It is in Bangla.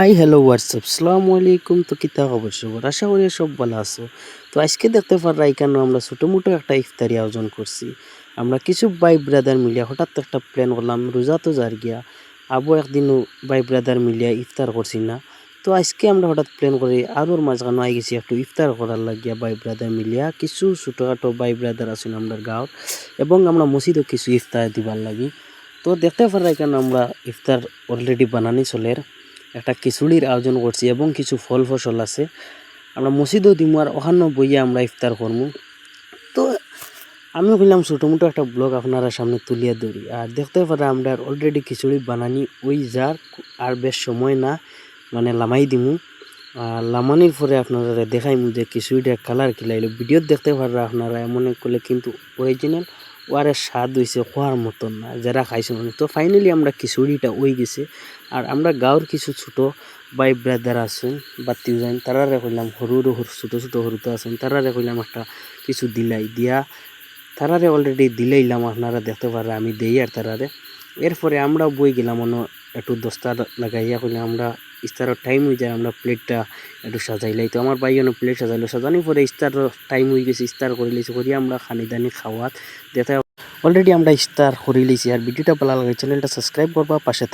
হাই হ্যালো হোয়াটসঅ্যাপ আসসালামু আলাইকুম। তো কিতা খবর সবার, আশা করি সব ভালো আছো। তো আজকে দেখতে পাররা এখানে আমরা ছোটো মোটো একটা ইফতারি আয়োজন করছি। আমরা কিছু ভাই ব্রাদার মিলিয়া হঠাৎ একটা প্ল্যান করলাম, রোজা তো যার গিয়া আবু একদিনও ভাই ব্রাদার মিলিয়া ইফতার করছি না। তো আজকে আমরা হঠাৎ প্ল্যান করি আর ওর মাঝখানে আই গেছি একটু ইফতার করার লাগিয়া ভাই ব্রাদার মিলিয়া কিছু ছোটোখাটো ভাই ব্রাদার আছেন আমরা গাঁৱৰ, এবং আমরা মসজিদও কিছু ইফতার দিবার লাগি। তো দেখতে পাররা এখানে আমরা ইফতার অলরেডি বানানি চলের, একটা খিচুড়ির আয়োজন করছি এবং কিছু ফল ফসল আছে। আমরা মসজিদও দিমু আর ওখানেও বইয়া আমরা ইফতার করমু। তো আমি কইলাম ছোটো মোটো একটা ব্লগ আপনারা সামনে তুলিয়া ধরি। আর দেখতে পারা আমরা অলরেডি খিচুড়ি বানানি ওই যার, আর বেশ সময় না, মানে লামাই দিমু। আর লামানির পরে আপনারা দেখাইমু যে খিচুড়িটা কালার খিলাইলো। ভিডিওত দেখতে পাররা আপনারা মনে করলে কিন্তু অরিজিনাল ওয়ারের স্বাদ হয়েছে খোয়ার মতন না, যারা খাইছেন। তো ফাইনালি আমরা খিচুড়িটা ওই গেছে। আর আমরা গাঁৱৰ কিছু ছোটো ভাই ব্রাদার আছেন বাতিও যাইন, তারারে কইলাম ছোটো ছোটো হরুতো আছেন, তারারে কইলাম একটা কিছু দিলাই দিয়া, তারারে অলরেডি দিলাইলাম। আপনারা দেখতে পাররা আমি দেই আর তারারে। এরপরে আমরা বই গেলাম অন্য একটু দস্তা লাগাইয়া কইলাম আমরা ইস্তারের টাইম হয়ে যায়, আমরা প্লেটটা একটু সাজাইলাই। তো আমার ভাই অন্য প্লেট সাজাইলো, সাজানোর পরে ইস্তারের টাইম হয়ে গেছে, ইস্তার করে লিছি করি আমরা খানি দানি খাওয়াত। দেখতে অলরেডি আমরা ইস্তার করে লিছি। আর ভিডিওটা ভালো লাগে চ্যানেলটা সাবস্ক্রাইব করবা, পাশে